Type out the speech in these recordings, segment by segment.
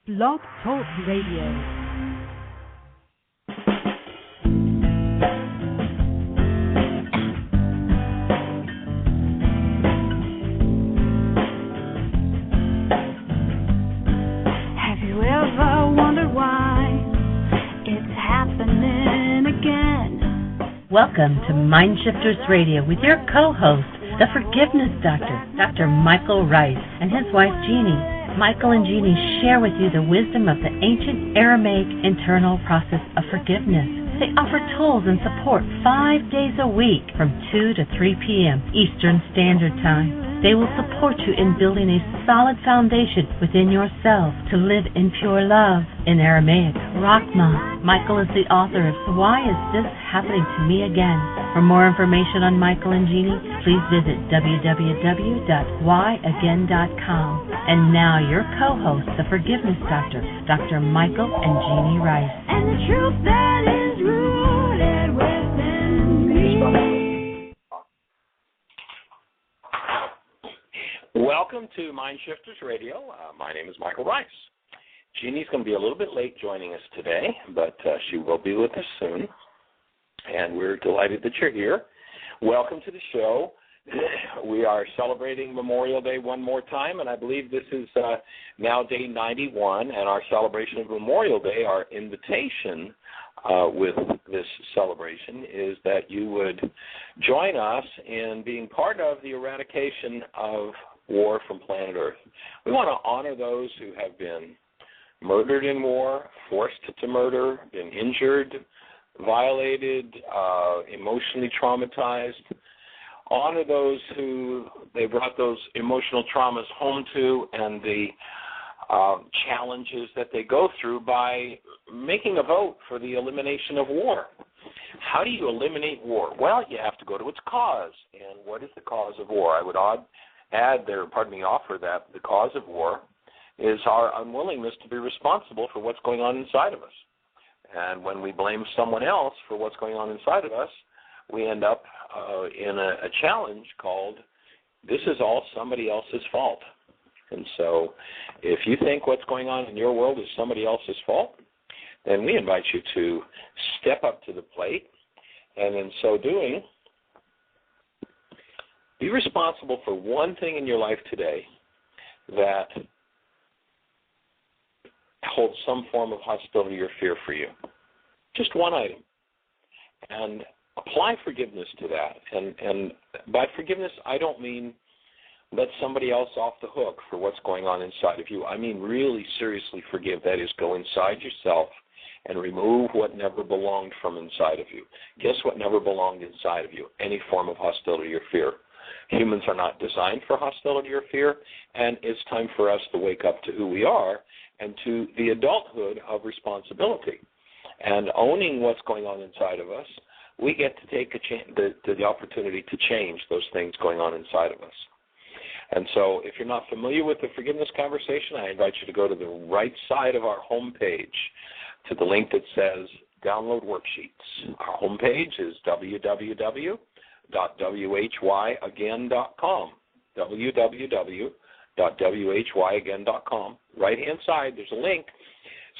Blog Talk Radio. Welcome to MindShifters Radio with your co-host, the For-giveness Doctor, Dr. Michael Ryce, and his wife, Jeanie. Michael and Jeanie share with you the wisdom of the ancient Aramaic internal process of forgiveness. They offer tools and support 5 days a week from 2 to 3 p.m. Eastern Standard Time. They will support you in building a solid foundation within yourself to live in pure love. In Aramaic, Rahma. Michael is the author of Why Is This Happening to Me Again? For more information on Michael and Jeanie, please visit www.whyagain.com. And now your co-hosts, the For-giveness Doctor, Dr. Michael and Jeanie Ryce. And the truth that is rooted within me. Welcome to MindShifters Radio. My name is Michael Ryce. Jeanie's going to be a little bit late joining us today, but she will be with us soon, and we're delighted that you're here. Welcome to the show. We are celebrating Memorial Day one more time, and I believe this is now day 91, and our celebration of Memorial Day, our invitation with this celebration is that you would join us in being part of the eradication of war from planet Earth. We want to honor those who have been murdered in war, forced to murder, been injured, violated, emotionally traumatized. Honor those who they brought those emotional traumas home to and the challenges that they go through by making a vote for the elimination of war. How do you eliminate war? Well, you have to go to its cause. And what is the cause of war? I would offer that the cause of war is our unwillingness to be responsible for what's going on inside of us. And when we blame someone else for what's going on inside of us, we end up in a challenge called, this is all somebody else's fault. And so if you think what's going on in your world is somebody else's fault, then we invite you to step up to the plate, and in so doing, be responsible for one thing in your life today that holds some form of hostility or fear for you. Just one item. And apply forgiveness to that. And by forgiveness, I don't mean let somebody else off the hook for what's going on inside of you. I mean really seriously forgive. That is, go inside yourself and remove what never belonged from inside of you. Guess what never belonged inside of you? Any form of hostility or fear. Humans are not designed for hostility or fear, and it's time for us to wake up to who we are and to the adulthood of responsibility. And owning what's going on inside of us, we get to take the opportunity to change those things going on inside of us. And so if you're not familiar with the forgiveness conversation, I invite you to go to the right side of our homepage to the link that says Download Worksheets. Our homepage is www.whyagain.com, www.whyagain.com. Right-hand side, there's a link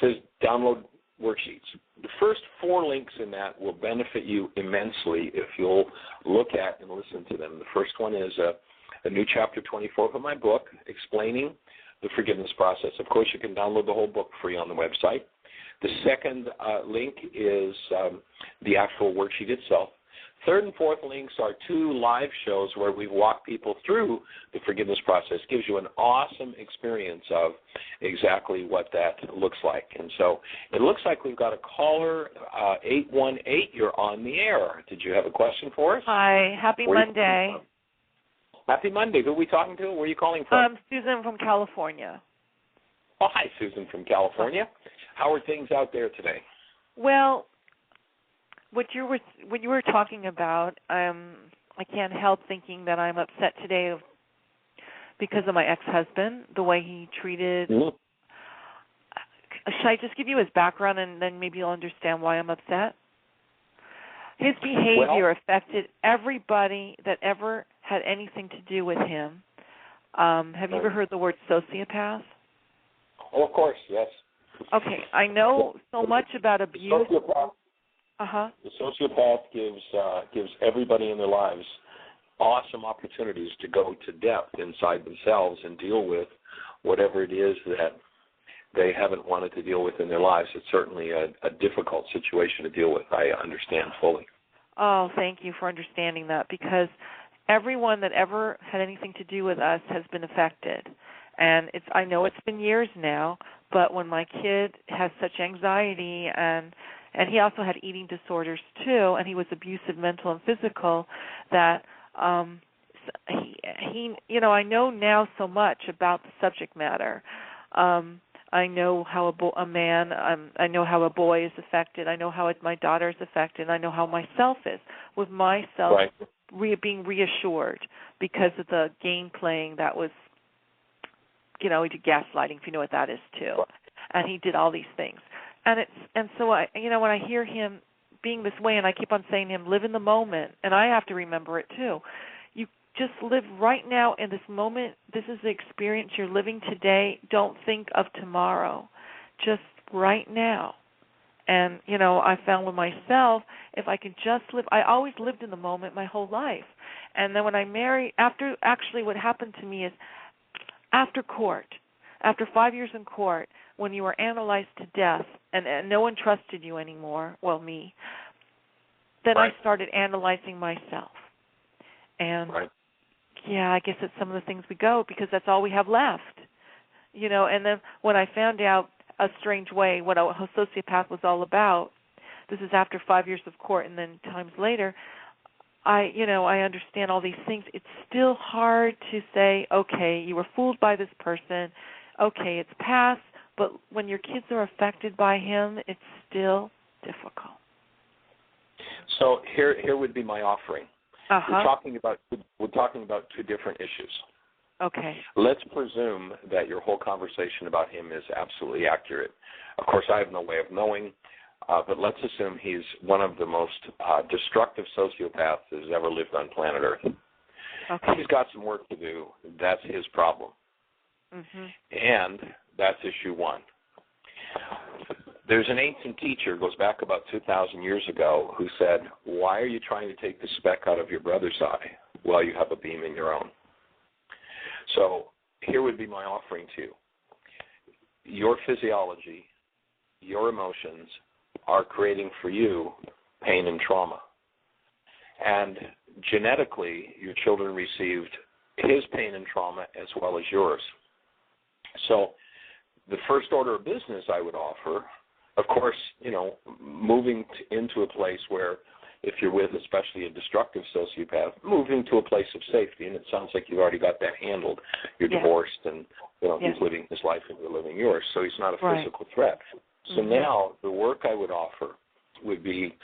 that says Download Worksheets. The first 4 links in that will benefit you immensely if you'll look at and listen to them. The first one is a new chapter 24 of my book explaining the forgiveness process. Of course, you can download the whole book free on the website. The second link is the actual worksheet itself. Third and fourth links are 2 live shows where we walk people through the forgiveness process. Gives you an awesome experience of exactly what that looks like. And so it looks like we've got a caller, 818. You're on the air. Did you have a question for us? Hi. Happy Monday. Happy Monday. Who are we talking to? Where are you calling from? Susan from California. Oh, hi, Susan from California. How are things out there today? Well, what you were talking about, I can't help thinking that I'm upset today because of my ex-husband, the way he treated. Mm-hmm. Should I just give you his background and then maybe you'll understand why I'm upset? His behavior affected everybody that ever had anything to do with him. Have you ever heard the word sociopath? Oh, of course, yes. Okay, I know so much about abuse. The sociopath gives everybody in their lives awesome opportunities to go to depth inside themselves and deal with whatever it is that they haven't wanted to deal with in their lives. It's certainly a difficult situation to deal with. I understand fully. Oh, thank you for understanding that, because everyone that ever had anything to do with us has been affected. And I know it's been years now, but when my kid has such anxiety and he also had eating disorders too, and he was abusive, mental and physical, that he I know now so much about the subject matter. I know how I know how a boy is affected. I know how my daughter is affected. I know how myself is, with myself being reassured because of the game playing that was, he did gaslighting, if you know what that is too, and he did all these things. And so I, when I hear him being this way, and I keep on saying to him, live in the moment, and I have to remember it too. You just live right now in this moment. This is the experience you're living today. Don't think of tomorrow. Just right now. And, I found with myself, if I can just live, I always lived in the moment my whole life. And then when I married, what happened to me is after court, after 5 years in court, when you were analyzed to death and no one trusted you anymore, well, me, then I started analyzing myself. And, I guess it's some of the things we go, because that's all we have left. And then when I found out a strange way what a sociopath was all about, this is after 5 years of court and then times later, I understand all these things. It's still hard to say, okay, you were fooled by this person. Okay, it's past. But when your kids are affected by him, it's still difficult. So here would be my offering. We're talking about two different issues. Okay. Let's presume that your whole conversation about him is absolutely accurate. Of course, I have no way of knowing, but let's assume he's one of the most destructive sociopaths that has ever lived on planet Earth. Okay. He's got some work to do. That's his problem. Mm-hmm. And that's issue one. There's an ancient teacher, goes back about 2,000 years ago, who said, why are you trying to take the speck out of your brother's eye while you have a beam in your own? So here would be my offering to you. Your physiology, your emotions are creating for you pain and trauma. And genetically, your children received his pain and trauma as well as yours. So the first order of business I would offer, of course, moving into a place where, if you're with especially a destructive sociopath, moving to a place of safety, and it sounds like you've already got that handled. You're divorced, and he's living his life and you're living yours, so he's not a physical threat. So now the work I would offer would be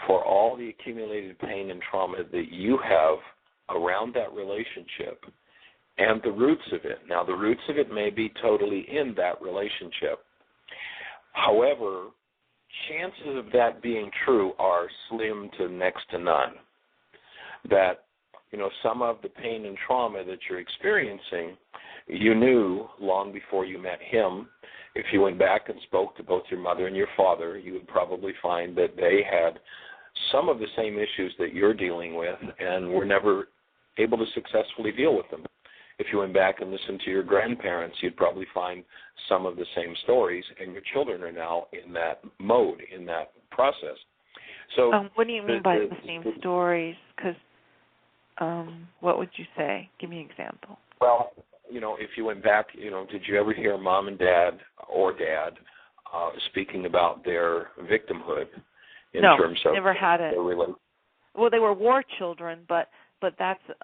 for all the accumulated pain and trauma that you have around that relationship and the roots of it. Now, the roots of it may be totally in that relationship. However, chances of that being true are slim to next to none. That, some of the pain and trauma that you're experiencing, you knew long before you met him. If you went back and spoke to both your mother and your father, you would probably find that they had some of the same issues that you're dealing with and were never able to successfully deal with them. If you went back and listened to your grandparents, you'd probably find some of the same stories, and your children are now in that mode, in that process. So, what do you mean by the same stories? Because what would you say? Give me an example. Well, if you went back, did you ever hear mom and dad or dad speaking about their victimhood in terms of never had it. Well, they were war children, but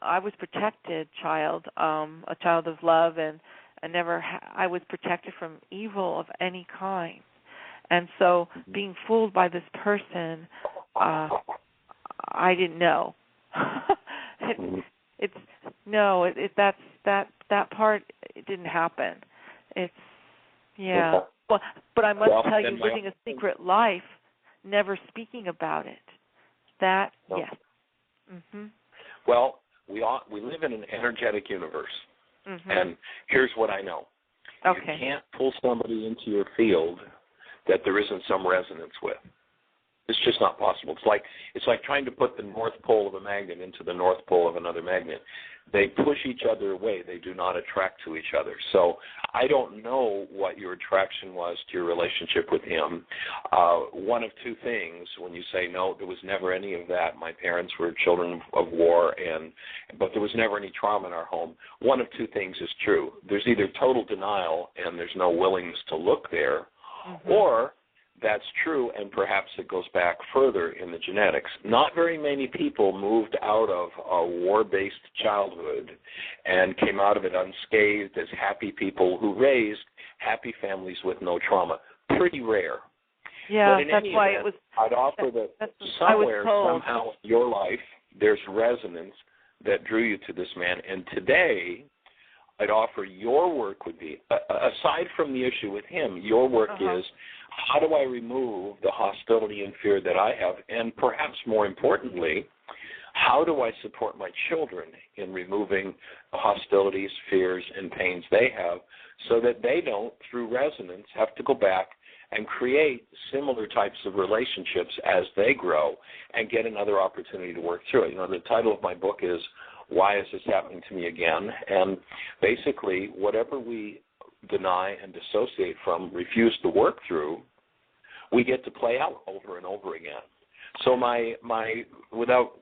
I was protected child, a child of love, and I was protected from evil of any kind. And so being fooled by this person, I didn't know. That part, it didn't happen. Well, but I must tell you, living a secret life, never speaking about it. Yes. Mm-hmm. Well, we live in an energetic universe, and here's what I know. Okay. You can't pull somebody into your field that there isn't some resonance with. It's just not possible. It's like trying to put the north pole of a magnet into the north pole of another magnet. They push each other away. They do not attract to each other. So I don't know what your attraction was to your relationship with him. One of two things, when you say, no, there was never any of that. My parents were children of war, but there was never any trauma in our home. One of two things is true. There's either total denial and there's no willingness to look there, or that's true, and perhaps it goes back further in the genetics. Not very many people moved out of a war-based childhood and came out of it unscathed as happy people who raised happy families with no trauma. Pretty rare. Yeah, but in that's any why event, it was. I'd offer that somewhere, somehow in your life, there's resonance that drew you to this man. And today, I'd offer your work would be, aside from the issue with him, your work is, how do I remove the hostility and fear that I have? And perhaps more importantly, how do I support my children in removing the hostilities, fears, and pains they have so that they don't, through resonance, have to go back and create similar types of relationships as they grow and get another opportunity to work through it. You know, the title of my book is Why Is This Happening to Me Again? And basically, whatever we deny and dissociate from, refuse to work through, we get to play out over and over again. So my without,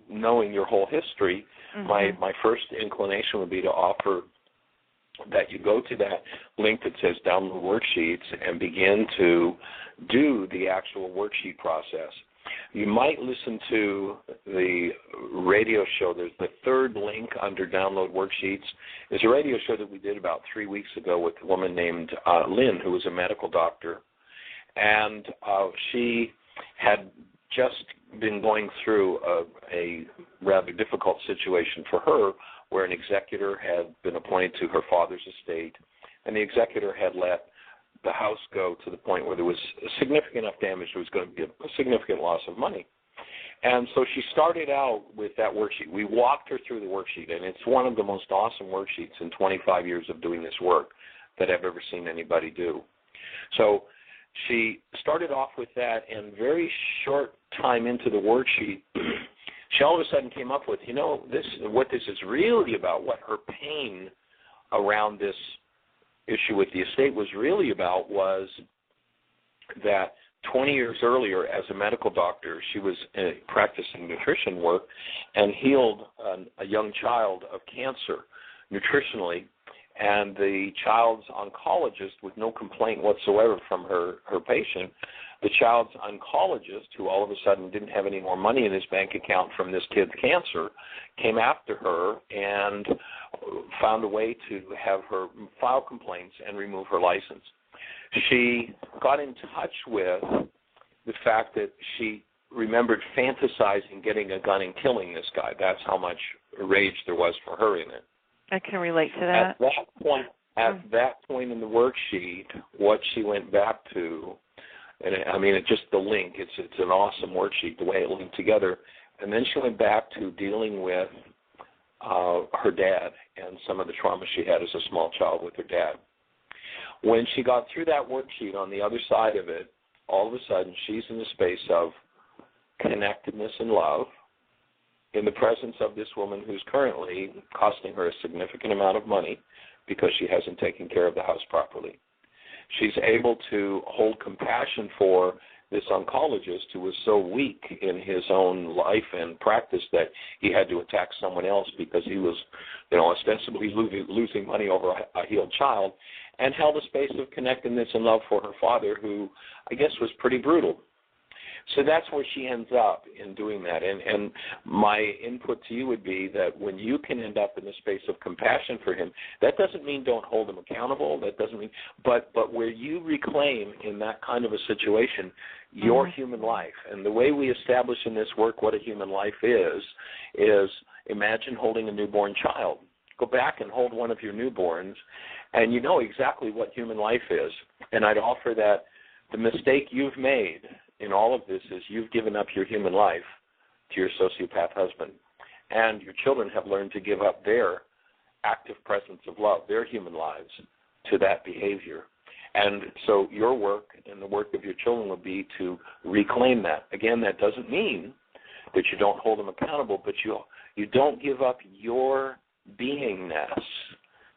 knowing your whole history, my first inclination would be to offer that you go to that link that says download worksheets and begin to do the actual worksheet process. You might listen to the radio show. There's the third link under download worksheets. It's a radio show that we did about 3 weeks ago with a woman named Lynn, who was a medical doctor. And she had just been going through a rather difficult situation for her, where an executor had been appointed to her father's estate, and the executor had let the house go to the point where there was significant enough damage, there was going to be a significant loss of money. And so she started out with that worksheet. We walked her through the worksheet, and it's one of the most awesome worksheets in 25 years of doing this work that I've ever seen anybody do. So she started off with that, and very short time into the worksheet, she all of a sudden came up with, what this is really about, what her pain around this issue with the estate was really about, was that 20 years earlier, as a medical doctor, she was practicing nutrition work and healed a young child of cancer nutritionally, and the child's oncologist, with no complaint whatsoever from her patient, the child's oncologist, who all of a sudden didn't have any more money in his bank account from this kid's cancer, came after her and found a way to have her file complaints and remove her license. She got in touch with the fact that she remembered fantasizing getting a gun and killing this guy. That's how much rage there was for her in it. I can relate to that. At that point in the worksheet, what she went back to, it's just the link. It's an awesome worksheet, the way it linked together. And then she went back to dealing with her dad and some of the trauma she had as a small child with her dad. When she got through that worksheet, on the other side of it, all of a sudden she's in the space of connectedness and love in the presence of this woman who's currently costing her a significant amount of money because she hasn't taken care of the house properly. She's able to hold compassion for this oncologist who was so weak in his own life and practice that he had to attack someone else because he was, ostensibly losing money over a healed child, and held a space of connectedness and love for her father, who I guess was pretty brutal. So that's where she ends up in doing that. And my input to you would be that when you can end up in the space of compassion for him, that doesn't mean don't hold him accountable. That doesn't mean, but where you reclaim in that kind of a situation your human life. And the way we establish in this work what a human life is imagine holding a newborn child. Go back and hold one of your newborns, and you know exactly what human life is. And I'd offer that the mistake you've made in all of this is you've given up your human life to your sociopath husband, and your children have learned to give up their active presence of love, their human lives, to that behavior. And so your work and the work of your children will be to reclaim that. Again, that doesn't mean that you don't hold them accountable, but you don't give up your beingness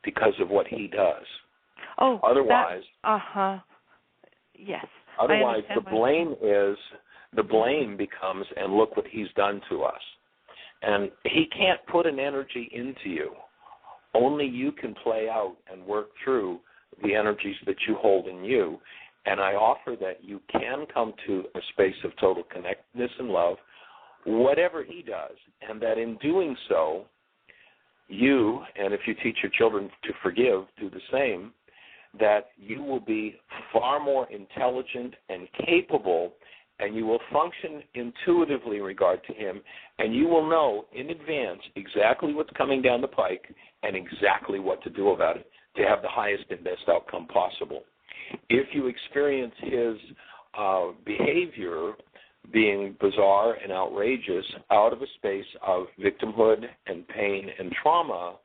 because of what he does. Oh, otherwise, yes. Otherwise, the blame becomes, and look what he's done to us. And he can't put an energy into you. Only you can play out and work through the energies that you hold in you. And I offer that you can come to a space of total connectedness and love, whatever he does, and that in doing so, you, and if you teach your children to forgive, do the same, that you will be far more intelligent and capable, and you will function intuitively in regard to him, and you will know in advance exactly what's coming down the pike and exactly what to do about it to have the highest and best outcome possible. If you experience his behavior being bizarre and outrageous out of a space of victimhood and pain and trauma,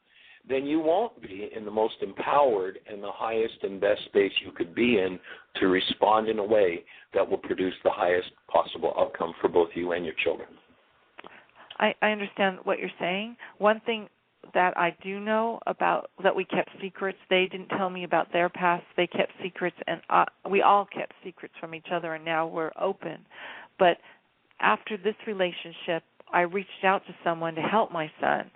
then you won't be in the most empowered and the highest and best space you could be in to respond in a way that will produce the highest possible outcome for both you and your children. I understand what you're saying. One thing that I do know about, that we kept secrets, they didn't tell me about their past, they kept secrets, and we all kept secrets from each other, and now we're open. But after this relationship, I reached out to someone to help my son,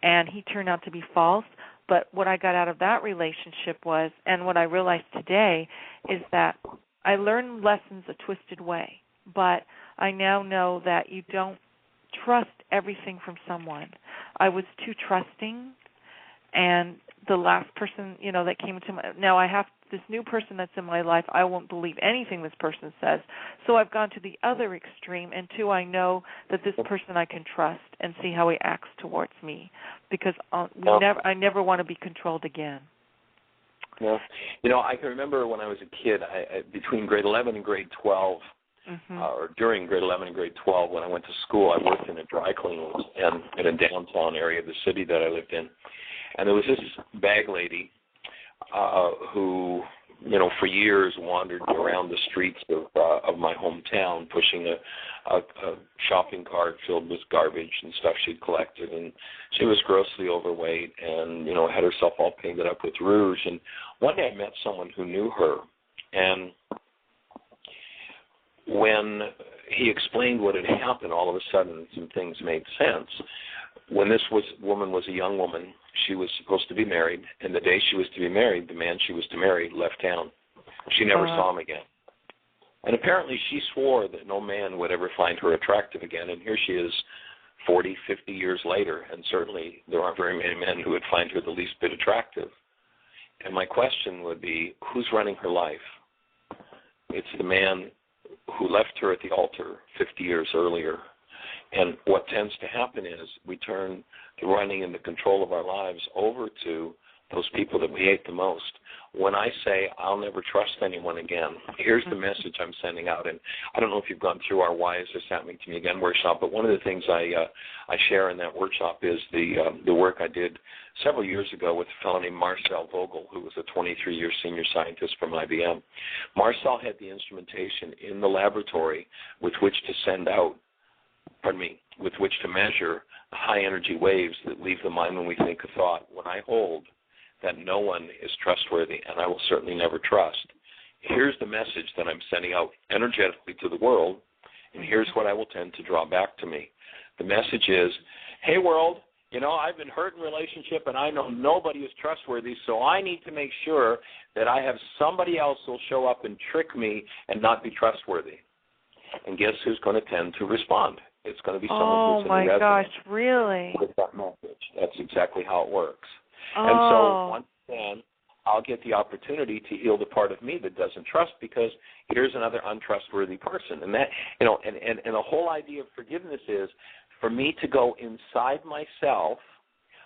and he turned out to be false. But what I got out of that relationship was, and what I realized today, is that I learned lessons a twisted way. But I now know that you don't trust everything from someone. I was too trusting, and the last person, that came into my, now I have this new person that's in my life, I won't believe anything this person says. So I've gone to the other extreme, and two, I know that this person I can trust and see how he acts towards me, because I never want to be controlled again. Yeah. I can remember when I was a kid, between grade 11 and grade 12, or during grade 11 and grade 12, when I went to school, I worked in a dry cleaning and in a downtown area of the city that I lived in. And there was this bag lady who, for years wandered around the streets of my hometown, pushing a shopping cart filled with garbage and stuff she'd collected. And she was grossly overweight and, had herself all painted up with rouge. And one day I met someone who knew her, and when he explained what had happened, all of a sudden some things made sense. When this woman was a young woman, she was supposed to be married, and the day she was to be married, the man she was to marry left town. She never saw him again. And apparently she swore that no man would ever find her attractive again, and here she is 40, 50 years later, and certainly there aren't very many men who would find her the least bit attractive. And my question would be, who's running her life? It's the man who left her at the altar 50 years earlier. And what tends to happen is we turn the running and the control of our lives over to those people that we hate the most. When I say I'll never trust anyone again, here's the message I'm sending out. And I don't know if you've gone through our Why Is This Happening to Me Again workshop, but one of the things I share in that workshop is the work I did several years ago with a fellow named Marcel Vogel, who was a 23-year senior scientist from IBM. Marcel had the instrumentation in the laboratory with which to measure the high energy waves that leave the mind when we think a thought. When I hold that no one is trustworthy and I will certainly never trust, here's the message that I'm sending out energetically to the world, and here's what I will tend to draw back to me. The message is, hey world, I've been hurt in relationship and I know nobody is trustworthy, so I need to make sure that I have somebody else who will show up and trick me and not be trustworthy. And guess who's going to tend to respond? It's going to be someone who's in resonance. Oh, my gosh, really? With that message. That's exactly how it works. Oh. And so once again, I'll get the opportunity to heal the part of me that doesn't trust, because here's another untrustworthy person. And that, and the whole idea of forgiveness is for me to go inside myself,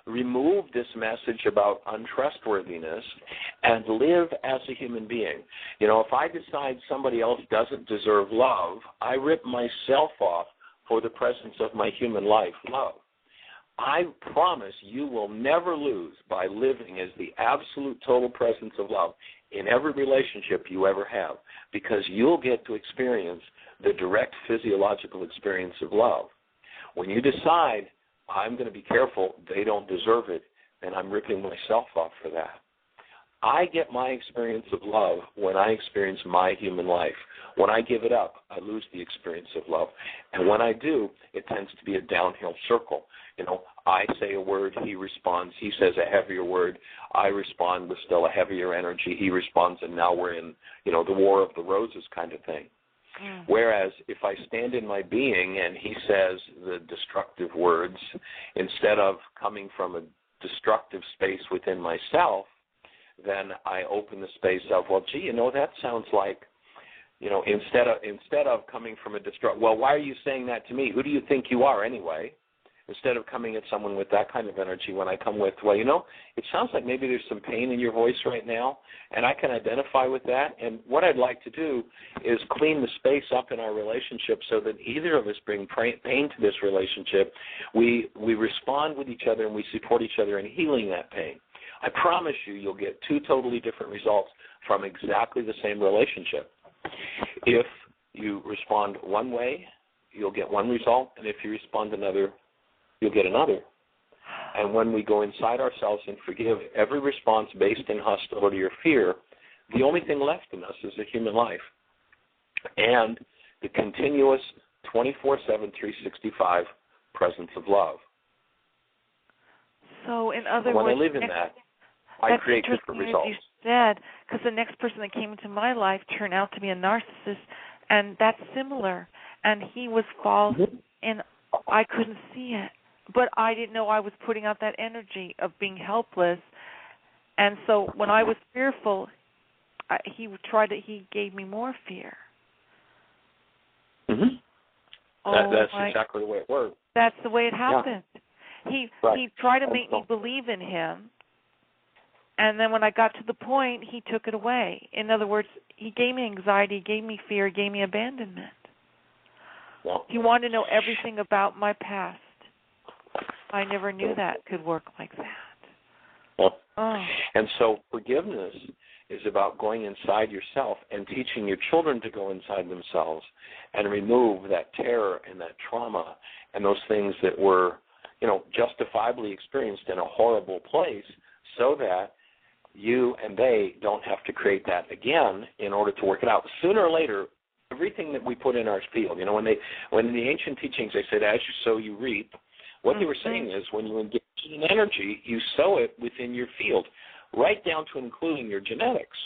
remove this message about untrustworthiness, and live as a human being. If I decide somebody else doesn't deserve love, I rip myself off for the presence of my human life, love. I promise you will never lose by living as the absolute total presence of love in every relationship you ever have, because you'll get to experience the direct physiological experience of love. When you decide, I'm going to be careful, they don't deserve it, and I'm ripping myself off for that. I get my experience of love when I experience my human life. When I give it up, I lose the experience of love. And when I do, it tends to be a downhill circle. I say a word, he responds. He says a heavier word. I respond with still a heavier energy. He responds, and now we're in, the War of the Roses kind of thing. Whereas if I stand in my being and he says the destructive words, instead of coming from a destructive space within myself, then I open the space of, well, gee, that sounds like, instead of coming from a well, why are you saying that to me? Who do you think you are anyway? Instead of coming at someone with that kind of energy, when I come with, well, it sounds like maybe there's some pain in your voice right now, and I can identify with that. And what I'd like to do is clean the space up in our relationship so that either of us bring pain to this relationship. We respond with each other and we support each other in healing that pain. I promise you'll get two totally different results from exactly the same relationship. If you respond one way, you'll get one result, and if you respond another, you'll get another. And when we go inside ourselves and forgive every response based in hostility or fear, the only thing left in us is a human life and the continuous 24/7, 365 presence of love. So, in other words, when I live in that, I create different results. You said, because the next person that came into my life turned out to be a narcissist, and that's similar. And he was false, and I couldn't see it. But I didn't know I was putting out that energy of being helpless. And so when I was fearful, he gave me more fear. That's exactly the way it worked. That's the way it happened. Yeah. He tried to make me believe in him, and then when I got to the point, he took it away. In other words, he gave me anxiety, gave me fear, gave me abandonment. Well, he wanted to know everything about my past. I never knew that could work like that. Well, and so forgiveness is about going inside yourself and teaching your children to go inside themselves and remove that terror and that trauma and those things that were, justifiably experienced in a horrible place, so that you and they don't have to create that again in order to work it out. Sooner or later, everything that we put in our field, when in the ancient teachings they said, as you sow, you reap, what they were saying is when you engage in energy, you sow it within your field, right down to including your genetics.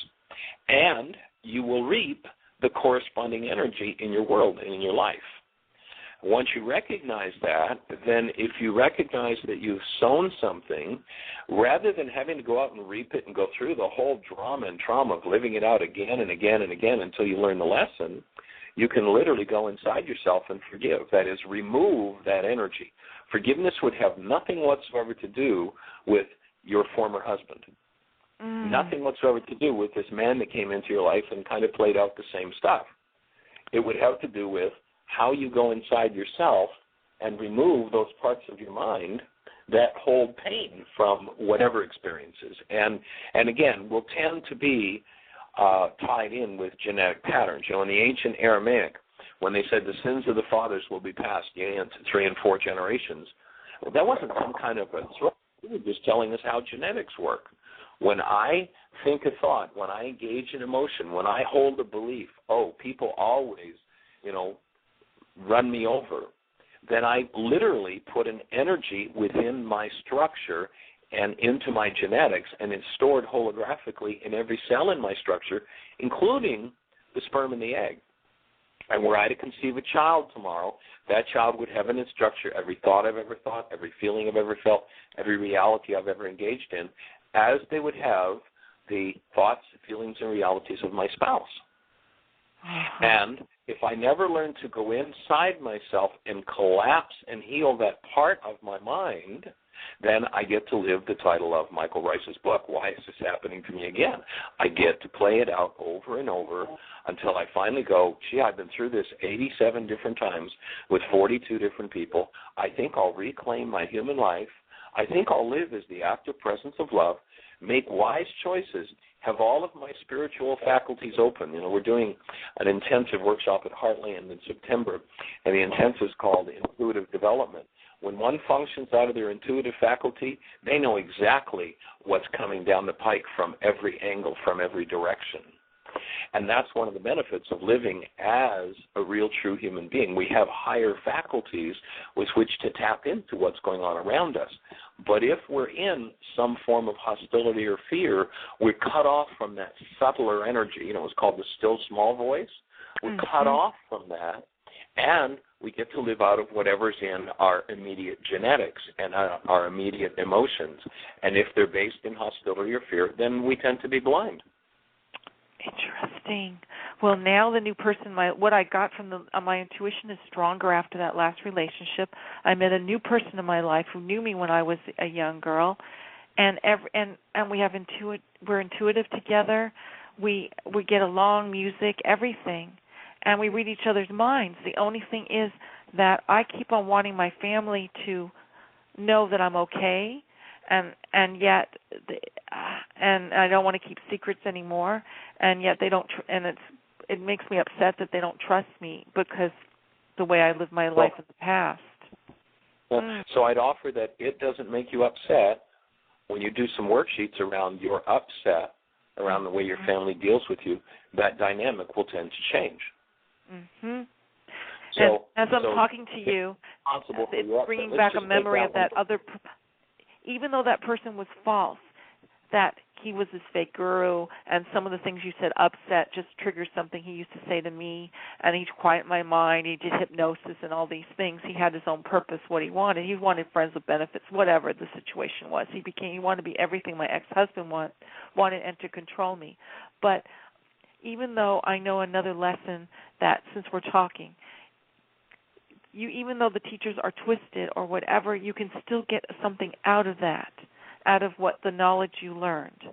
And you will reap the corresponding energy in your world and in your life. Once you recognize that, then if you recognize that you've sown something, rather than having to go out and reap it and go through the whole drama and trauma of living it out again and again and again until you learn the lesson, you can literally go inside yourself and forgive. That is, remove that energy. Forgiveness would have nothing whatsoever to do with your former husband. Nothing whatsoever to do with this man that came into your life and kind of played out the same stuff. It would have to do with how you go inside yourself and remove those parts of your mind that hold pain from whatever experiences. And again, will tend to be tied in with genetic patterns. In the ancient Aramaic, when they said the sins of the fathers will be passed into 3 and 4 generations, well, that wasn't some kind of a threat. They were just telling us how genetics work. When I think a thought, when I engage in emotion, when I hold a belief, people always, run me over, then I literally put an energy within my structure and into my genetics, and it's stored holographically in every cell in my structure, including the sperm and the egg. And were I to conceive a child tomorrow, that child would have in its structure every thought I've ever thought, every feeling I've ever felt, every reality I've ever engaged in, as they would have the thoughts, feelings, and realities of my spouse. And if I never learn to go inside myself and collapse and heal that part of my mind, then I get to live the title of Michael Ryce's book, Why Is This Happening to Me Again? I get to play it out over and over until I finally go, gee, I've been through this 87 different times with 42 different people. I think I'll reclaim my human life. I think I'll live as the active presence of love, make wise choices, have all of my spiritual faculties open. You know, we're doing an intensive workshop at Heartland in September, and the intensive is called Intuitive Development. When one functions out of their intuitive faculty, they know exactly what's coming down the pike from every angle, from every direction. And that's one of the benefits of living as a real, true human being. We have higher faculties with which to tap into what's going on around us. But if we're in some form of hostility or fear, we're cut off from that subtler energy. You know, it's called the still small voice. We're cut off from that, and we get to live out of whatever's in our immediate genetics and our immediate emotions. And if they're based in hostility or fear, then we tend to be blind. Interesting. Well, now the new person, what I got from my intuition is stronger after that last relationship. I met a new person in my life who knew me when I was a young girl, and we're intuitive together. We get along, music, everything, and we read each other's minds. The only thing is that I keep on wanting my family to know that I'm okay. And yet, and I don't want to keep secrets anymore. And yet they don't, it makes me upset that they don't trust me because the way I lived my life in the past. So I'd offer that it doesn't make you upset when you do some worksheets around your upset, around the way your family deals with you. That dynamic will tend to change. Mm-hmm. So, as I'm talking to you, it's bringing back a memory of that other. Even though that person was false, that he was this fake guru, and some of the things you said upset just triggers something he used to say to me, and he'd quiet my mind, he did hypnosis and all these things. He had his own purpose, what he wanted. He wanted friends with benefits, whatever the situation was. He wanted to be everything my ex-husband wanted and to control me. But even though I know another lesson that, since we're talking, even though the teachers are twisted or whatever, you can still get something out of that, out of what the knowledge you learned.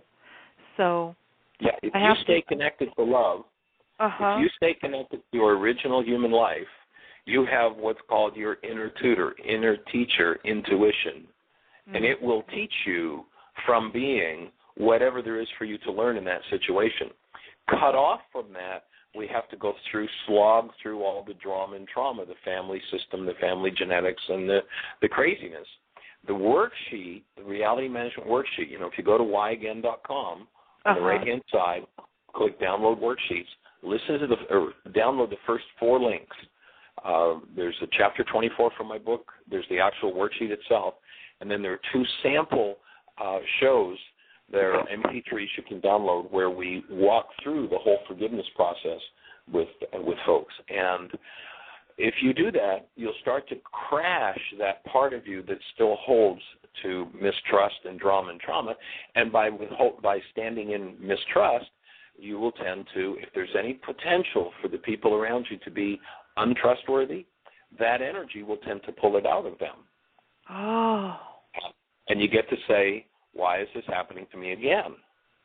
So, yeah, if you stay connected to love, if you stay connected to your original human life, you have what's called your inner tutor, inner teacher intuition, and it will teach you from being whatever there is for you to learn in that situation. Cut off from that, we have to slog through all the drama and trauma, the family system, the family genetics, and the craziness. The worksheet, the reality management worksheet, you know, if you go to whyagain.com, on the right-hand side, click download worksheets, download the first 4 links. There's a chapter 24 from my book. There's the actual worksheet itself. And then there are 2 sample shows. There are MP3s you can download where we walk through the whole forgiveness process with folks. And if you do that, you'll start to crash that part of you that still holds to mistrust and drama and trauma. And by standing in mistrust, you will tend to, if there's any potential for the people around you to be untrustworthy, that energy will tend to pull it out of them. Oh. And you get to say, why is this happening to me again?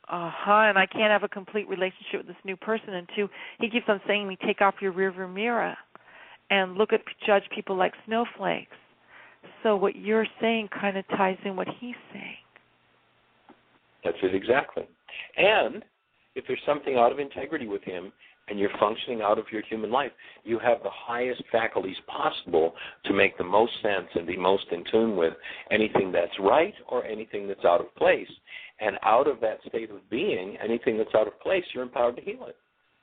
And I can't have a complete relationship with this new person. And 2, he keeps on saying to me, take off your rearview mirror and judge people like snowflakes. So what you're saying kind of ties in what he's saying. That's it exactly. And if there's something out of integrity with him and you're functioning out of your human life, you have the highest faculties possible to make the most sense and be most in tune with anything that's right or anything that's out of place. And out of that state of being, anything that's out of place, you're empowered to heal it.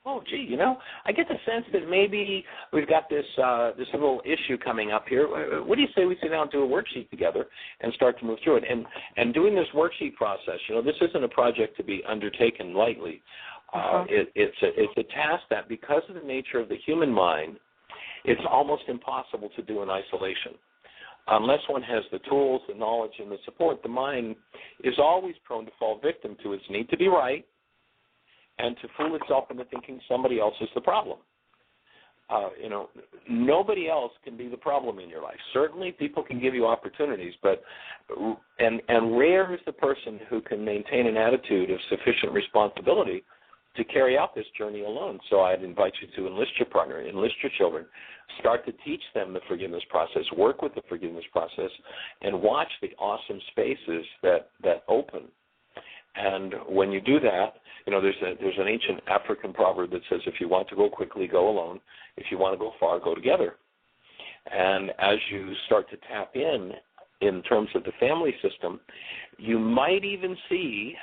Oh, gee, you know, I get the sense that maybe we've got this little issue coming up here. What do you say we sit down and do a worksheet together and start to move through it? And doing this worksheet process, you know, this isn't a project to be undertaken lightly. It's a task that, because of the nature of the human mind, it's almost impossible to do in isolation. Unless one has the tools, the knowledge, and the support, the mind is always prone to fall victim to its need to be right and to fool itself into thinking somebody else is the problem. nobody else can be the problem in your life. Certainly people can give you opportunities, but rare is the person who can maintain an attitude of sufficient responsibility to carry out this journey alone. So I'd invite you to enlist your partner, enlist your children, start to teach them the forgiveness process, work with the forgiveness process, and watch the awesome spaces that open. And when you do that, there's an ancient African proverb that says, if you want to go quickly, go alone. If you want to go far, go together. And as you start to tap in terms of the family system, you might even see,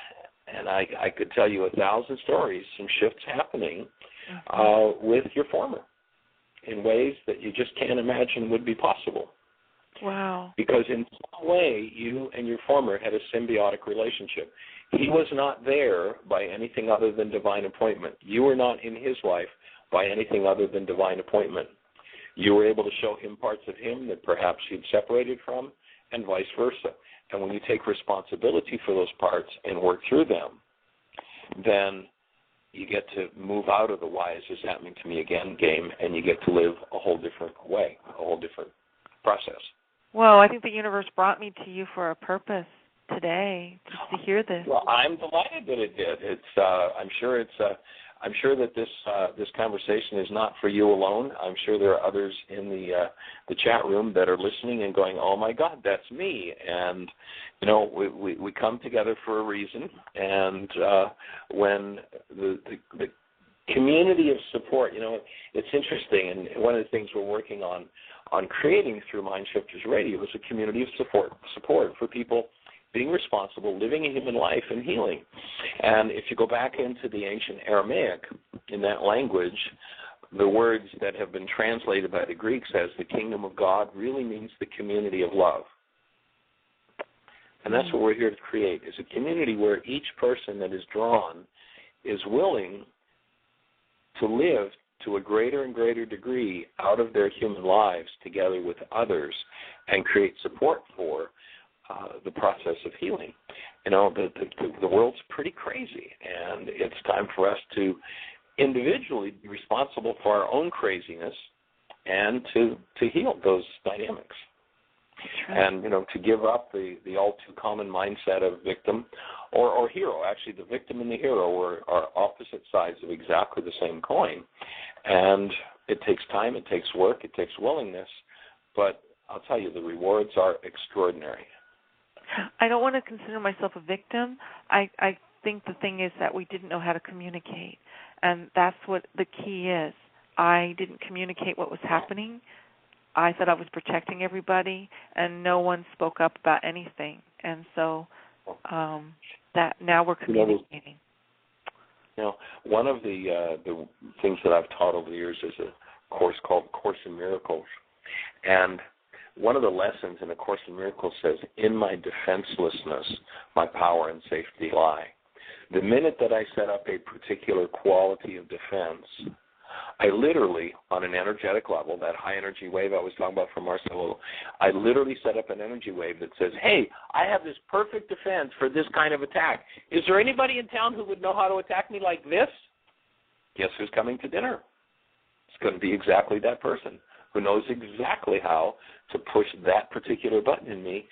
and I could tell you 1,000 stories, some shifts happening with your former in ways that you just can't imagine would be possible. Wow. Because in some way, you and your former had a symbiotic relationship. He was not there by anything other than divine appointment. You were not in his life by anything other than divine appointment. You were able to show him parts of him that perhaps he'd separated from, and vice versa. And when you take responsibility for those parts and work through them, then you get to move out of the why is this happening to me again game, and you get to live a whole different way, a whole different process. Well, I think the universe brought me to you for a purpose today, just to hear this. Well, I'm delighted that it did. I'm sure that this conversation is not for you alone. I'm sure there are others in the chat room that are listening and going, "Oh my God, that's me." And we come together for a reason. And when the community of support, it's interesting. And one of the things we're working on creating through MindShifters Radio is a community of support for people being responsible, living a human life, and healing. And if you go back into the ancient Aramaic, in that language, the words that have been translated by the Greeks as the kingdom of God really means the community of love. And that's what we're here to create, is a community where each person that is drawn is willing to live to a greater and greater degree out of their human lives together with others and create support for the process of healing. The world's pretty crazy, and it's time for us to individually be responsible for our own craziness and to heal those dynamics. Right. And, to give up the all too common mindset of victim or hero. Actually, the victim and the hero are opposite sides of exactly the same coin. And it takes time, it takes work, it takes willingness, but I'll tell you, the rewards are extraordinary. I don't want to consider myself a victim. I think the thing is that we didn't know how to communicate, and that's what the key is. I didn't communicate what was happening. I thought I was protecting everybody, and no one spoke up about anything. And so that now we're communicating. One of the things that I've taught over the years is a course called Course in Miracles, and one of the lessons in A Course in Miracles says, in my defenselessness, my power and safety lie. The minute that I set up a particular quality of defense, I literally, on an energetic level, that high energy wave I was talking about from Marcelo, I literally set up an energy wave that says, hey, I have this perfect defense for this kind of attack. Is there anybody in town who would know how to attack me like this? Guess who's coming to dinner? It's going to be exactly that person who knows exactly how to push that particular button in me.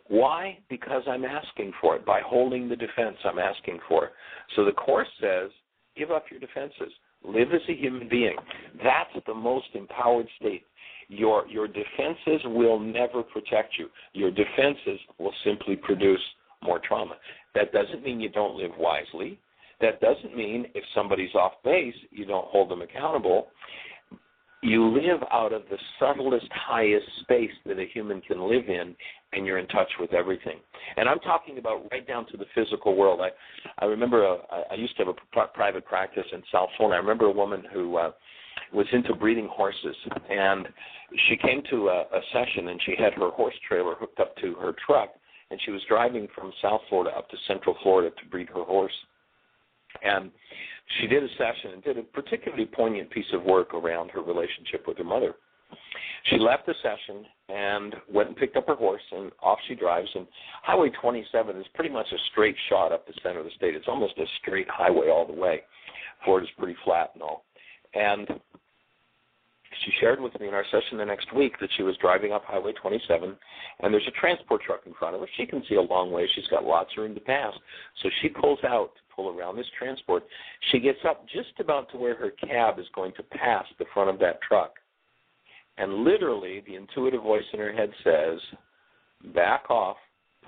Why? Because I'm asking for it. By holding the defense, I'm asking for it. So the Course says, give up your defenses. Live as a human being. That's the most empowered state. Your defenses will never protect you. Your defenses will simply produce more trauma. That doesn't mean you don't live wisely. That doesn't mean if somebody's off base, you don't hold them accountable. You live out of the subtlest, highest space that a human can live in, and you're in touch with everything. And I'm talking about right down to the physical world. I remember I used to have a private practice in South Florida. I remember a woman who was into breeding horses, and she came to a session, and she had her horse trailer hooked up to her truck, and she was driving from South Florida up to Central Florida to breed her horse. And she did a session and did a particularly poignant piece of work around her relationship with her mother. She left the session and went and picked up her horse, and off she drives. And Highway 27 is pretty much a straight shot up the center of the state. It's almost a straight highway all the way. Florida's pretty flat and all. And she shared with me in our session the next week that she was driving up Highway 27, and there's a transport truck in front of her. She can see a long way. She's got lots of room to pass. So she pulls out to pull around this transport. She gets up just about to where her cab is going to pass the front of that truck. And literally, the intuitive voice in her head says, back off,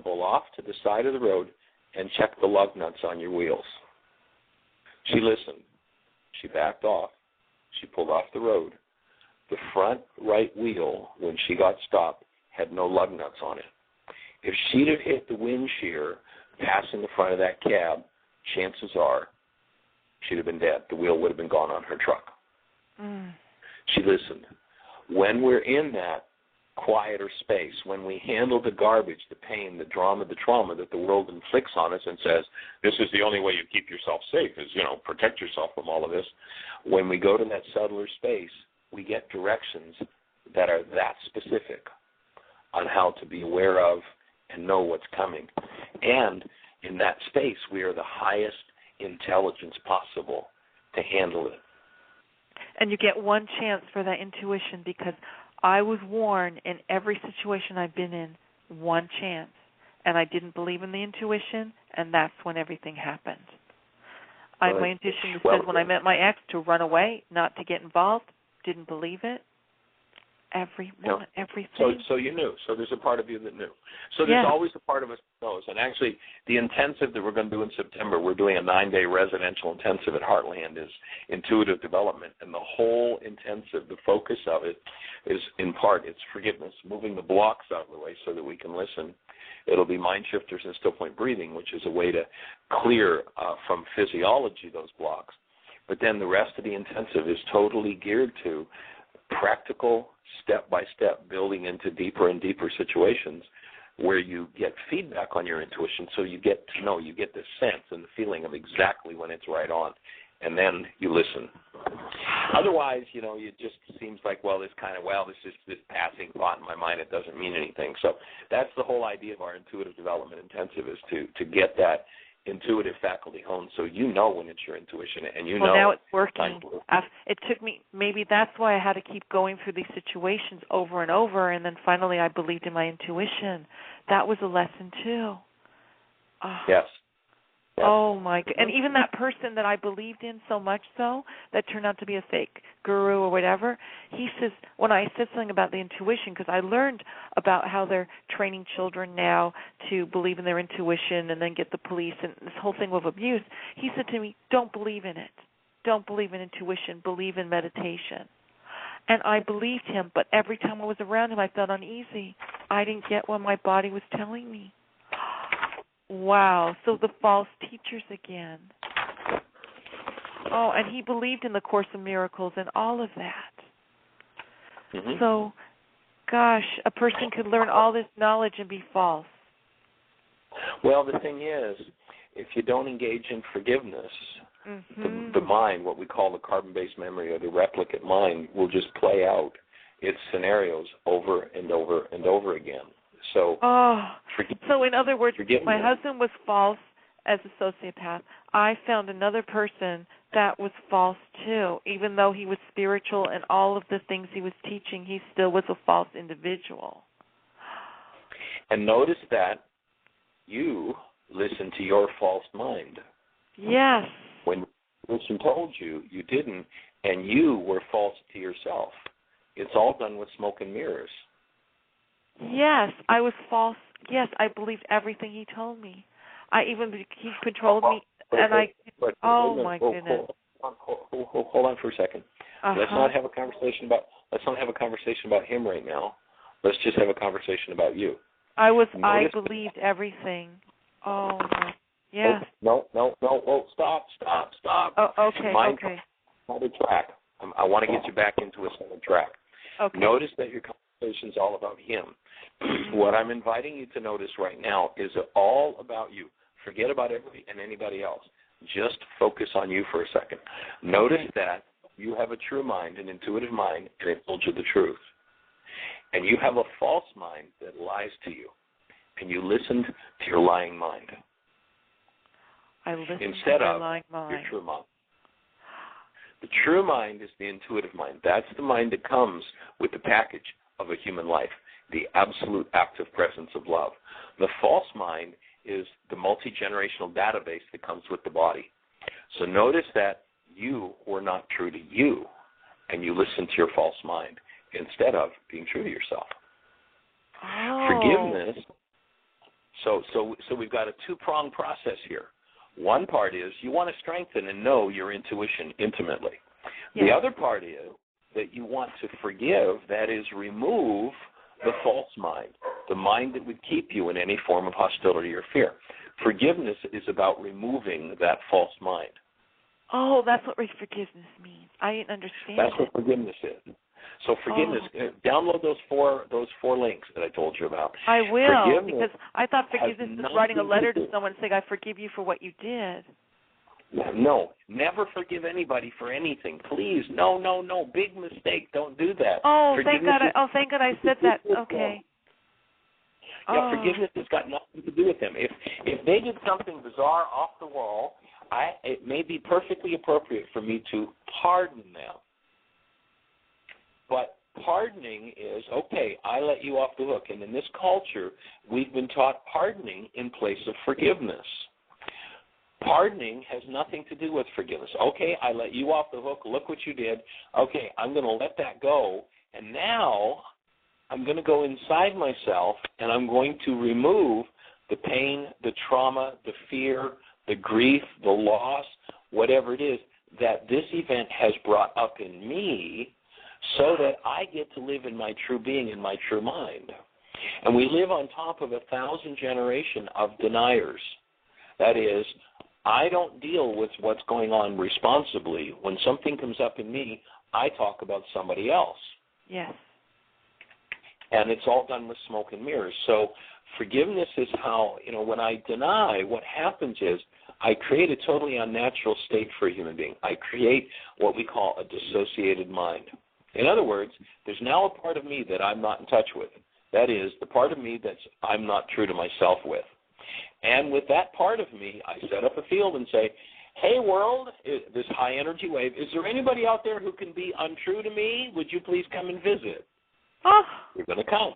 pull off to the side of the road, and check the lug nuts on your wheels. She listened. She backed off. She pulled off the road. The front right wheel, when she got stopped, had no lug nuts on it. If she'd have hit the wind shear passing the front of that cab, chances are she'd have been dead. The wheel would have been gone on her truck. She listened. When we're in that quieter space, when we handle the garbage, the pain, the drama, the trauma that the world inflicts on us and says, this is the only way you keep yourself safe is, protect yourself from all of this. When we go to that subtler space, we get directions that are that specific on how to be aware of and know what's coming. And in that space, we are the highest intelligence possible to handle it. And you get one chance for that intuition, because I was warned in every situation I've been in, one chance. And I didn't believe in the intuition, and that's when everything happened. My intuition says when I met my ex to run away, not to get involved, didn't believe it. Every moment, everything. So you knew. So there's a part of you that knew. So there's always a part of us that knows. And actually, the intensive that we're going to do in September, we're doing a 9-day residential intensive at Heartland, is intuitive development. And the whole intensive, the focus of it is, in part, it's forgiveness, moving the blocks out of the way so that we can listen. It'll be mind shifters and still point breathing, which is a way to clear from physiology those blocks. But then the rest of the intensive is totally geared to practical, step-by-step, building into deeper and deeper situations where you get feedback on your intuition, so you get to know, you get the sense and the feeling of exactly when it's right on, and then you listen. Otherwise, it just seems like, this is this passing thought in my mind. It doesn't mean anything. So that's the whole idea of our intuitive development intensive, is to get that intuitive faculty honed, so when it's your intuition, and Well, now it's working. It took me, maybe that's why I had to keep going through these situations over and over, and then finally I believed in my intuition. That was a lesson too. Yes. Oh my God. And even that person that I believed in so much so, that turned out to be a fake guru or whatever, he says, when I said something about the intuition, because I learned about how they're training children now to believe in their intuition and then get the police and this whole thing with abuse, he said to me, don't believe in it. Don't believe in intuition. Believe in meditation. And I believed him, but every time I was around him, I felt uneasy. I didn't get what my body was telling me. Wow, so the false teachers again. Oh, and he believed in the Course in Miracles and all of that. Mm-hmm. So, gosh, a person could learn all this knowledge and be false. Well, the thing is, if you don't engage in forgiveness, the mind, what we call the carbon-based memory or the replicate mind, will just play out its scenarios over and over and over again. So, so in other words, my husband was false as a sociopath. I found another person that was false too. Even though he was spiritual and all of the things he was teaching, he still was a false individual. And notice that you listen to your false mind. Yes. When person told you, you didn't, and you were false to yourself. It's all done with smoke and mirrors. Yes, I was false. Yes, I believed everything he told me. He controlled me, and my goodness. Hold on for a second. Let's not have a conversation about him right now. Let's just have a conversation about you. I believed everything. Oh, my. Yes. No. Oh, stop. Oh, okay. Okay. Another track. I want to get you back into a center track. Okay. Notice that your conversation is all about him. What I'm inviting you to notice right now is all about you. Forget about everybody and anybody else. Just focus on you for a second. Notice that you have a true mind, an intuitive mind, and it told you the truth. And you have a false mind that lies to you. And you listened to your lying mind. I listened instead to my of lying mind. your true mind. The true mind is the intuitive mind. That's the mind that comes with the package of a human life, the absolute active presence of love. The false mind is the multi-generational database that comes with the body. So notice that you were not true to you, and you listened to your false mind instead of being true to yourself. Oh. Forgiveness. So we've got a two-pronged process here. One part is you want to strengthen and know your intuition intimately. Yes. The other part is that you want to forgive, that is, remove the false mind, the mind that would keep you in any form of hostility or fear. Forgiveness is about removing that false mind. Oh, that's what forgiveness means. I didn't understand. That's what forgiveness is. So forgiveness, download those four links that I told you about. I will, because I thought forgiveness was writing a letter to someone saying, I forgive you for what you did. No, never forgive anybody for anything. Please, no. Big mistake. Don't do that. Oh, thank God I said that. Okay. Yeah, forgiveness has got nothing to do with them. If they did something bizarre off the wall, it may be perfectly appropriate for me to pardon them. But pardoning is, okay, I let you off the hook. And in this culture, we've been taught pardoning in place of forgiveness. Pardoning has nothing to do with forgiveness. Okay, I let you off the hook. Look what you did. Okay, I'm going to let that go. And now I'm going to go inside myself, and I'm going to remove the pain, the trauma, the fear, the grief, the loss, whatever it is that this event has brought up in me, so that I get to live in my true being, in my true mind. And we live on top of 1,000 generations of deniers. That is, I don't deal with what's going on responsibly. When something comes up in me, I talk about somebody else. Yes. And it's all done with smoke and mirrors. So forgiveness is how, when I deny, what happens is I create a totally unnatural state for a human being. I create what we call a dissociated mind. In other words, there's now a part of me that I'm not in touch with. That is, the part of me that I'm not true to myself with. And with that part of me, I set up a field and say, hey, world, this high energy wave, is there anybody out there who can be untrue to me? Would you please come and visit? Oh. You're going to come.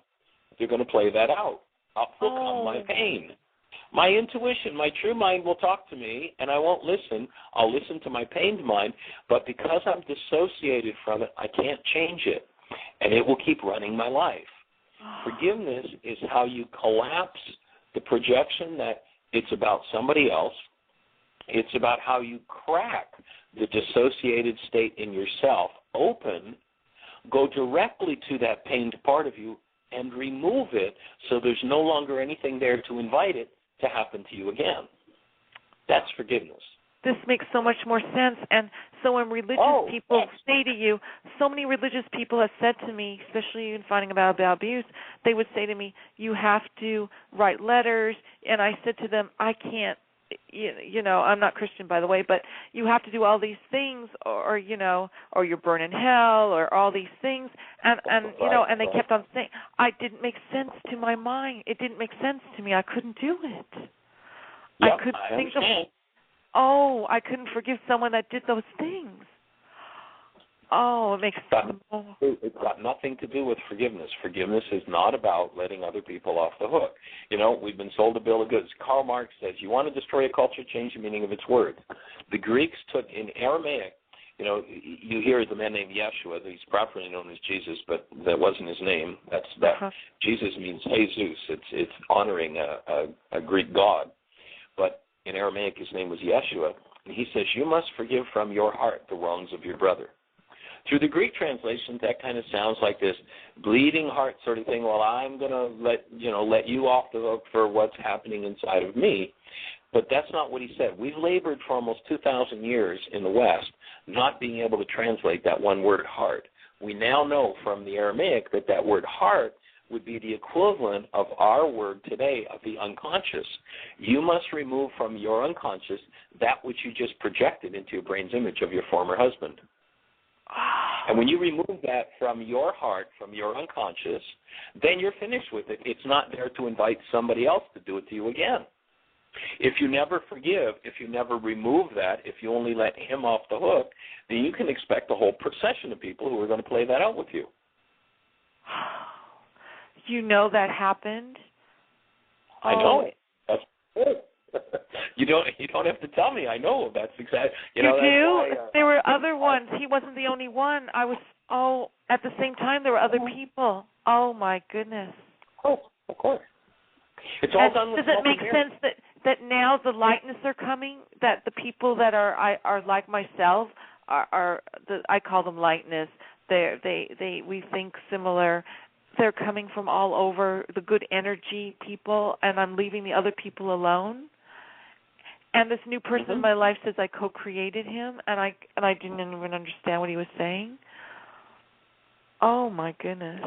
You're going to play that out. Up will come my pain. My intuition, my true mind will talk to me, and I won't listen. I'll listen to my pained mind, but because I'm dissociated from it, I can't change it, and it will keep running my life. Forgiveness is how you collapse the projection that it's about somebody else. It's about how you crack the dissociated state in yourself open, go directly to that pained part of you, and remove it so there's no longer anything there to invite it to happen to you again. That's forgiveness. This makes so much more sense. And so when religious people say to you, so many religious people have said to me, especially in finding about abuse, they would say to me, you have to write letters. And I said to them, I can't, I'm not Christian, by the way, but you have to do all these things or you're burning hell or all these things. And they kept on saying, I didn't make sense to my mind. It didn't make sense to me. I couldn't do it. Yep, I couldn't think of, I couldn't forgive someone that did those things. Oh, it makes sense. It's got nothing to do with forgiveness. Forgiveness is not about letting other people off the hook. We've been sold a bill of goods. Karl Marx says, you want to destroy a culture, change the meaning of its words. The Greeks took, in Aramaic, you hear the man named Yeshua, he's properly known as Jesus, but that wasn't his name. Jesus means Jesus. It's honoring a Greek god. But in Aramaic, his name was Yeshua. And he says, you must forgive from your heart the wrongs of your brother. Through the Greek translation, that kind of sounds like this bleeding heart sort of thing. Well, I'm going to let you off the hook for what's happening inside of me. But that's not what he said. We've labored for almost 2,000 years in the West not being able to translate that one word heart. We now know from the Aramaic that word heart would be the equivalent of our word today of the unconscious. You must remove from your unconscious that which you just projected into your brain's image of your former husband. And when you remove that from your heart, from your unconscious, then you're finished with it. It's not there to invite somebody else to do it to you again. If you never forgive, if you never remove that, if you only let him off the hook, then you can expect a whole procession of people who are going to play that out with you. You know that happened? I know it. That's good. You don't have to tell me. I know. That's exactly. You know, do? That's why, there were other ones. He wasn't the only one. At the same time, there were other people. Oh, my goodness. Of course. It's all done with does it make sense that now the likeness are coming, that the people that are like myself I call them likeness. We think similar. They're coming from all over, the good energy people, and I'm leaving the other people alone. And this new person in my life says I co-created him, and I didn't even understand what he was saying. Oh my goodness.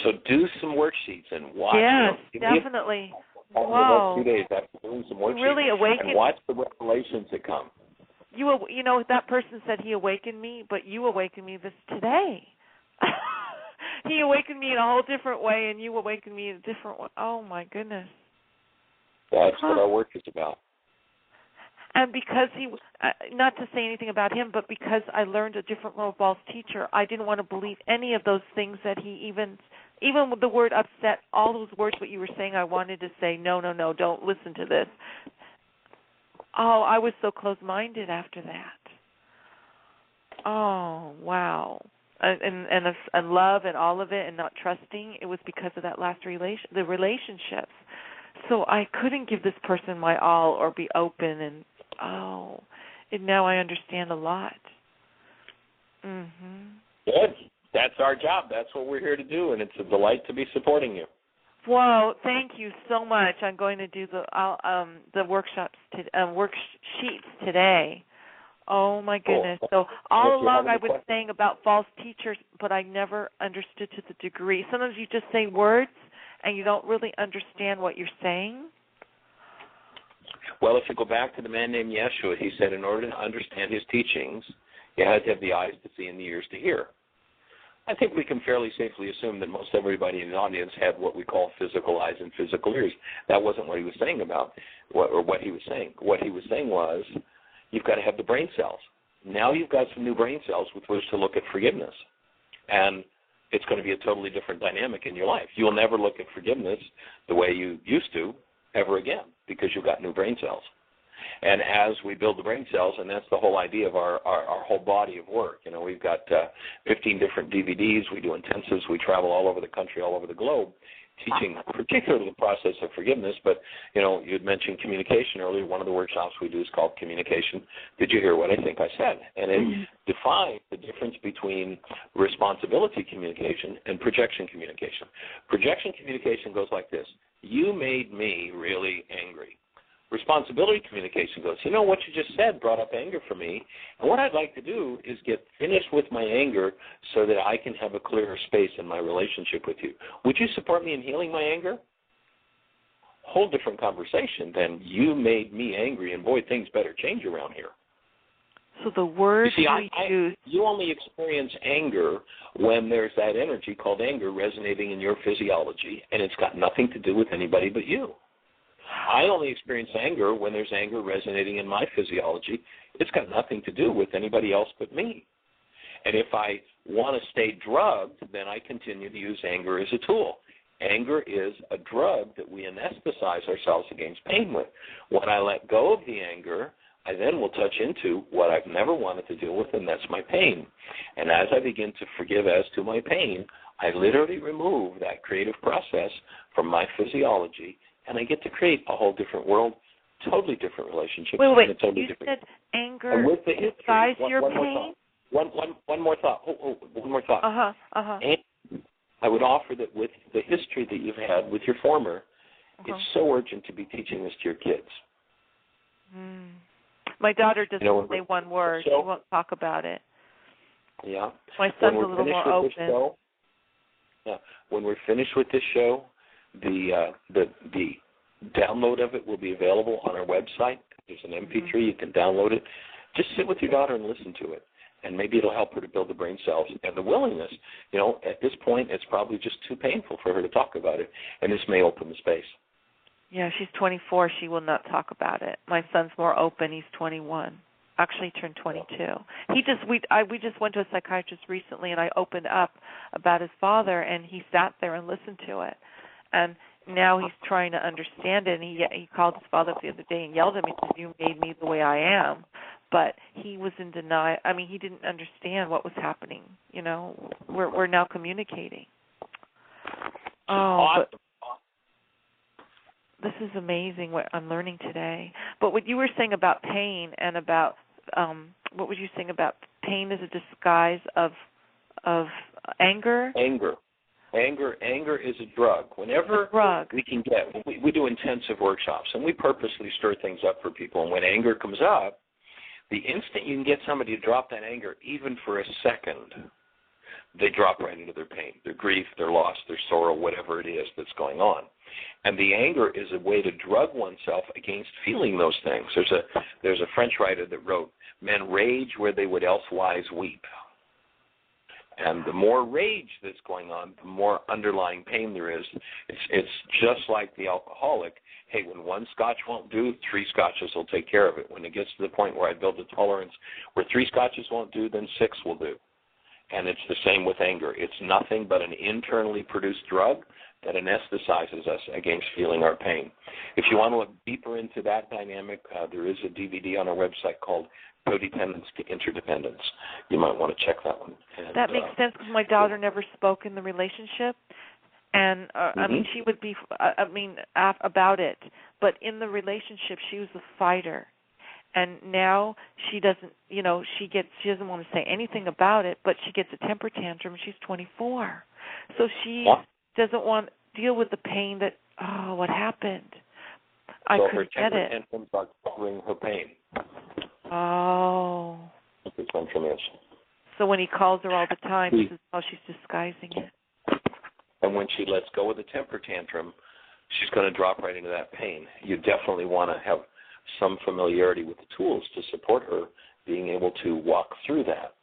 So do some worksheets and watch. Yes, definitely. Wow. 2 days after doing some worksheets. You really awakened. And watch the revelations that come. You know, that person said he awakened me, but you awakened me this today. He awakened me in a whole different way, and you awakened me in a different way. Oh, my goodness. That's what our work is about. And because not to say anything about him, but because I learned a different role of teacher, I didn't want to believe any of those things that he even with the word upset, all those words what you were saying, I wanted to say, no, don't listen to this. Oh, I was so close-minded after that. Oh, wow. And love and all of it and not trusting, it was because of that last the relationships. So I couldn't give this person my all or be open, and now I understand a lot. Good. That's our job. That's what we're here to do, and it's a delight to be supporting you. Whoa, thank you so much. I'm going to do the workshops worksheets today. Oh, my goodness. Cool. So all along I was saying about false teachers, but I never understood to the degree. Sometimes you just say words and you don't really understand what you're saying. Well, if you go back to the man named Yeshua, he said in order to understand his teachings, you had to have the eyes to see and the ears to hear. I think we can fairly safely assume that most everybody in the audience had what we call physical eyes and physical ears. That wasn't what he was saying what he was saying. What he was saying was, you've got to have the brain cells. Now you've got some new brain cells with which to look at forgiveness. And it's going to be a totally different dynamic in your life. You'll never look at forgiveness the way you used to ever again because you've got new brain cells. And as we build the brain cells, and that's the whole idea of our whole body of work. You know, we've got 15 different DVDs. We do intensives. We travel all over the country, all over the globe, teaching particularly the process of forgiveness. But, you know, you had mentioned communication earlier. One of the workshops we do is called Communication. Did you hear what I think I said? And it defines the difference between responsibility communication and projection communication. Projection communication goes like this. You made me really angry. Responsibility communication goes, you know, what you just said brought up anger for me, and what I'd like to do is get finished with my anger so that I can have a clearer space in my relationship with you. Would you support me in healing my anger? Whole different conversation than you made me angry, and boy, things better change around here. So the words you only experience anger when there's that energy called anger resonating in your physiology, and it's got nothing to do with anybody but you. I only experience anger when there's anger resonating in my physiology. It's got nothing to do with anybody else but me. And if I want to stay drugged, then I continue to use anger as a tool. Anger is a drug that we anesthetize ourselves against pain with. When I let go of the anger, I then will touch into what I've never wanted to deal with, and that's my pain. And as I begin to forgive as to my pain, I literally remove that creative process from my physiology, and I get to create a whole different world, totally different relationship. Wait, totally you different. said anger disguises your pain? One more thought. One more thought. And I would offer that with the history that you've had with your former, it's so urgent to be teaching this to your kids. My daughter doesn't say one word. She won't talk about it. Yeah. My son's a little more open. When we're finished with this show, the download of it will be available on our website. There's an MP3. You can download it. Just sit with your daughter and listen to it, and maybe it'll help her to build the brain cells and the willingness. You know, at this point, it's probably just too painful for her to talk about it, and this may open the space. Yeah, she's 24. She will not talk about it. My son's more open. He's 21. Actually, he turned 22. We just went to a psychiatrist recently, and I opened up about his father, and he sat there and listened to it. And now he's trying to understand it. And he called his father up the other day and yelled at me and said, "You made me the way I am." But he was in denial. I mean, he didn't understand what was happening. You know, we're now communicating. Oh, but this is amazing what I'm learning today. But what you were saying about pain and about what was you saying about pain as a disguise of anger? Anger is a drug. Whenever we can get, we do intensive workshops, and we purposely stir things up for people. And when anger comes up, the instant you can get somebody to drop that anger, even for a second, they drop right into their pain, their grief, their loss, their sorrow, whatever it is that's going on. And the anger is a way to drug oneself against feeling those things. There's a French writer that wrote, "Men rage where they would elsewise weep." And the more rage that's going on, the more underlying pain there is. It's just like the alcoholic. Hey, when one scotch won't do, 3 scotches will take care of it. When it gets to the point where I build a tolerance where 3 scotches won't do, then 6 will do. And it's the same with anger. It's nothing but an internally produced drug that anesthetizes us against feeling our pain. If you want to look deeper into that dynamic, there is a DVD on our website called Codependence to Interdependence. You might want to check that one. And, that makes sense because my daughter never spoke in the relationship. And, I mean, she would be, about it. But in the relationship, she was a fighter. And now she doesn't, she doesn't want to say anything about it, but she gets a temper tantrum. She's 24. So she doesn't want to deal with the pain that, what happened? I couldn't get it. So her temper tantrums are covering her pain. Oh. That's what tantrum is. So when he calls her all the time, this is how she's disguising it. And when she lets go of the temper tantrum, she's going to drop right into that pain. You definitely want to have some familiarity with the tools to support her being able to walk through that.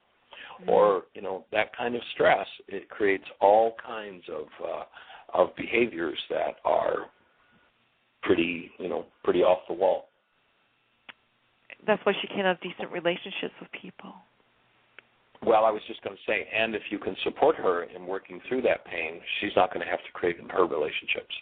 Mm-hmm. Or, that kind of stress, it creates all kinds of behaviors that are pretty off the wall. That's why she can't have decent relationships with people. Well, I was just going to say, and if you can support her in working through that pain, she's not going to have to create in her relationships.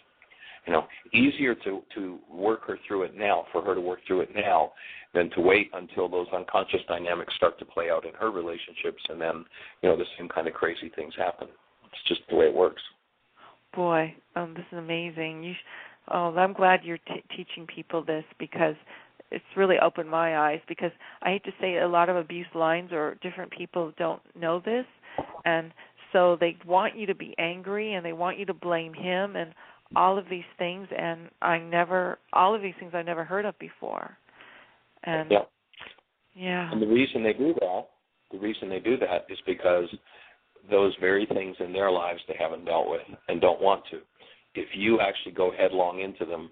Easier to work her through it now, for her to work through it now, than to wait until those unconscious dynamics start to play out in her relationships, and then, the same kind of crazy things happen. It's just the way it works. Boy, this is amazing. I'm glad you're teaching people this, because it's really opened my eyes, because I hate to say a lot of abuse lines or different people don't know this, and so they want you to be angry and they want you to blame him and all of these things, and all of these things I never heard of before. And And the reason they do that is because those very things in their lives they haven't dealt with and don't want to. If you actually go headlong into them,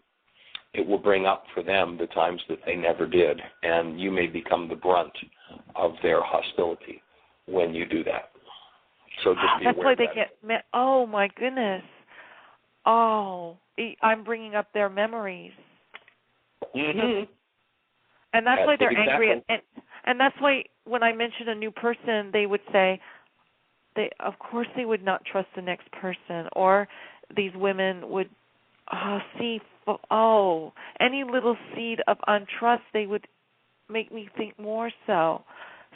it will bring up for them the times that they never did, and you may become the brunt of their hostility when you do that. So just be aware of that. That's why they get oh, my goodness. Oh, I'm bringing up their memories. Mm-hmm. And that's why they're angry. And that's why when I mention a new person, they would say, of course they would not trust the next person. Or these women would, any little seed of untrust, they would make me think more so.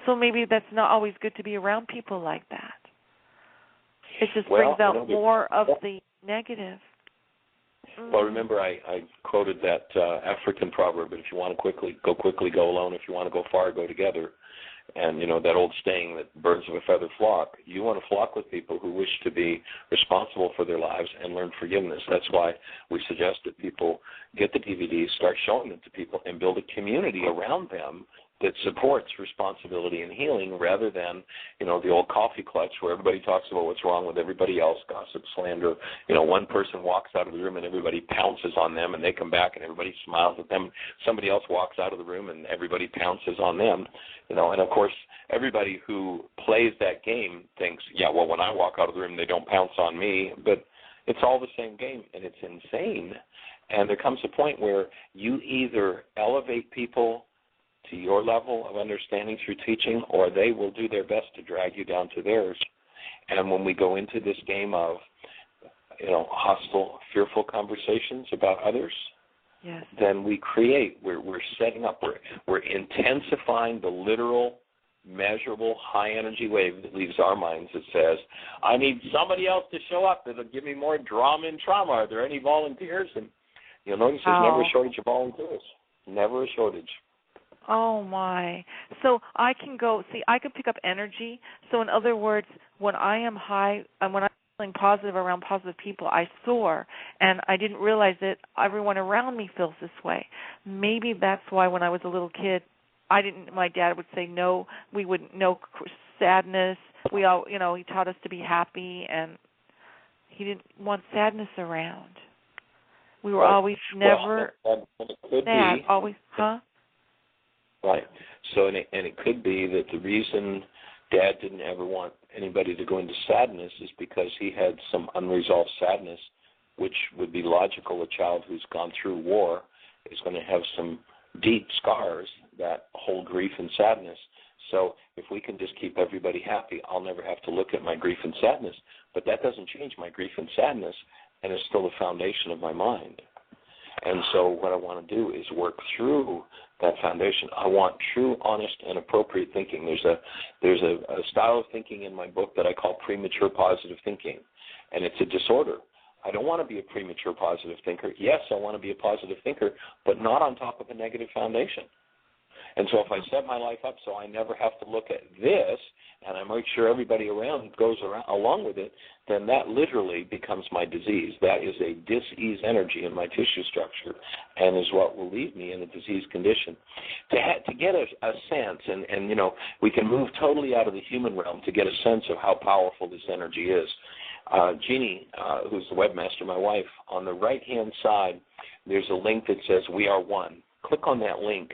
So maybe that's not always good to be around people like that. It just brings out more of the negative. Well, remember I quoted that African proverb, if you want to quickly go alone. If you want to go far, go together. And, that old saying that birds of a feather flock. You want to flock with people who wish to be responsible for their lives and learn forgiveness. That's why we suggest that people get the DVDs, start showing them to people, and build a community around them that supports responsibility and healing, rather than, the old coffee clutch where everybody talks about what's wrong with everybody else, gossip, slander. One person walks out of the room and everybody pounces on them, and they come back and everybody smiles at them. Somebody else walks out of the room and everybody pounces on them. And of course, everybody who plays that game thinks, when I walk out of the room, they don't pounce on me. But it's all the same game, and it's insane. And there comes a point where you either elevate people to your level of understanding through teaching, or they will do their best to drag you down to theirs. And when we go into this game of, hostile, fearful conversations about others, yes, then we're setting up, we're intensifying the literal, measurable, high-energy wave that leaves our minds that says, I need somebody else to show up that'll give me more drama and trauma. Are there any volunteers? And you'll notice there's never a shortage of volunteers. Never a shortage. Oh, my. So I can pick up energy. So in other words, when I am high, when I'm feeling positive around positive people, I soar. And I didn't realize that everyone around me feels this way. Maybe that's why when I was a little kid, my dad would say no, we wouldn't know sadness. We all, he taught us to be happy, and he didn't want sadness around. We were always never sad, always, Right. So, and it could be that the reason Dad didn't ever want anybody to go into sadness is because he had some unresolved sadness, which would be logical. A child who's gone through war is going to have some deep scars that hold grief and sadness. So if we can just keep everybody happy, I'll never have to look at my grief and sadness. But that doesn't change my grief and sadness, and it's still the foundation of my mind. And so what I want to do is work through that foundation. I want true, honest, and appropriate thinking. There's a style of thinking in my book that I call premature positive thinking, and it's a disorder. I don't want to be a premature positive thinker. Yes, I want to be a positive thinker, but not on top of a negative foundation. And so if I set my life up so I never have to look at this, and I make sure everybody around goes along with it, then that literally becomes my disease. That is a dis-ease energy in my tissue structure, and is what will leave me in a disease condition. To get a sense, and we can move totally out of the human realm to get a sense of how powerful this energy is. Jeanie, who's the webmaster, my wife, on the right-hand side, there's a link that says We Are One. Click on that link,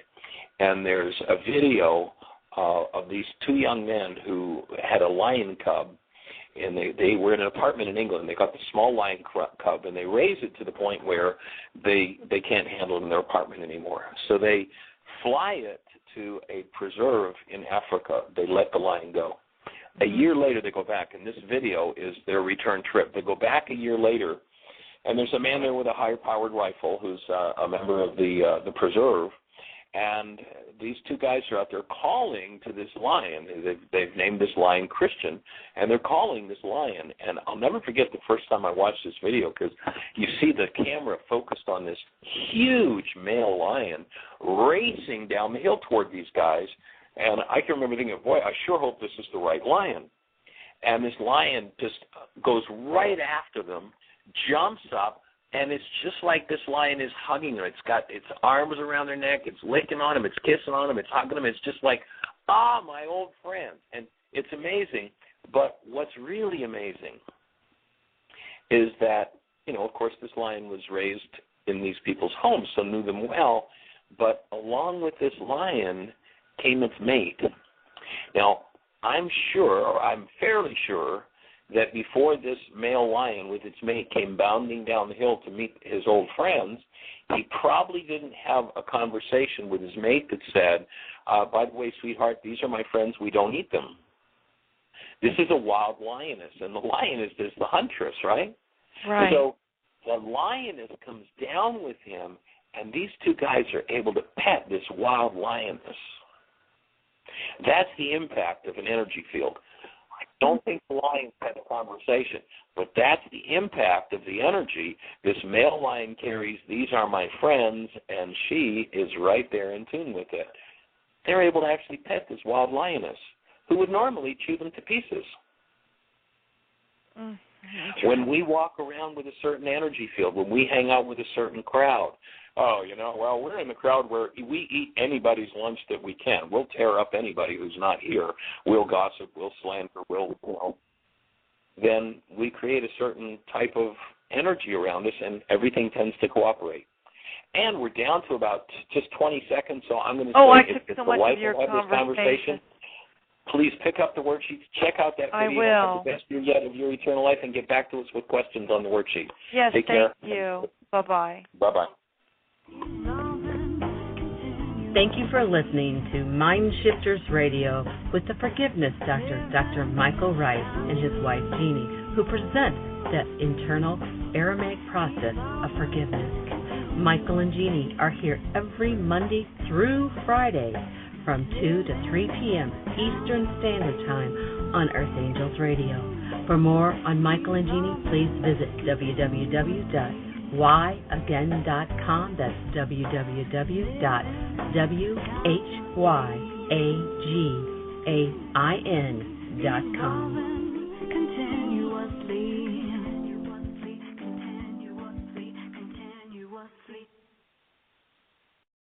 and there's a video of these two young men who had a lion cub, and they were in an apartment in England. They got the small lion cub, and they raised it to the point where they can't handle it in their apartment anymore. So they fly it to a preserve in Africa. They let the lion go. A year later, they go back, and this video is their return trip. They go back a year later, and there's a man there with a higher-powered rifle who's a member of the preserve, and these two guys are out there calling to this lion. They've named this lion Christian, and they're calling this lion. And I'll never forget the first time I watched this video, because you see the camera focused on this huge male lion racing down the hill toward these guys. And I can remember thinking, boy, I sure hope this is the right lion. And this lion just goes right after them, jumps up, and it's just like this lion is hugging them. It's got its arms around their neck. It's licking on them. It's kissing on them. It's hugging them. It's just like, my old friend. And it's amazing. But what's really amazing is that, of course, this lion was raised in these people's homes, so knew them well. But along with this lion came its mate. Now, I'm fairly sure that before this male lion with its mate came bounding down the hill to meet his old friends, he probably didn't have a conversation with his mate that said, by the way, sweetheart, these are my friends, we don't eat them. This is a wild lioness, and the lioness is the huntress, right? Right. So the lioness comes down with him, and these two guys are able to pet this wild lioness. That's the impact of an energy field. I don't think the lions had a conversation, but that's the impact of the energy. This male lion carries, these are my friends, and she is right there in tune with it. They're able to actually pet this wild lioness, who would normally chew them to pieces. When we walk around with a certain energy field, when we hang out with a certain crowd, we're in the crowd where we eat anybody's lunch that we can. We'll tear up anybody who's not here. We'll gossip, we'll slander, then we create a certain type of energy around us, and everything tends to cooperate. And we're down to about just 20 seconds, so I'm going to say I it's took so the much life of your of this conversation. Please pick up the worksheets, check out that I video, will. Have the best year yet of your eternal life, and get back to us with questions on the worksheet. Yes, Take care. thank you. Bye-bye. Bye-bye. Thank you for listening to MindShifters Radio with the For-giveness Doctor, Dr. Michael Ryce, and his wife Jeanie, who present the internal Aramaic process of forgiveness. Michael and Jeanie are here every Monday through Friday from 2 to 3 p.m. Eastern Standard Time on Earth Angels Radio. For more on Michael and Jeanie, please visit www.whyagain.com. That's www.whyagain.com. Continuously.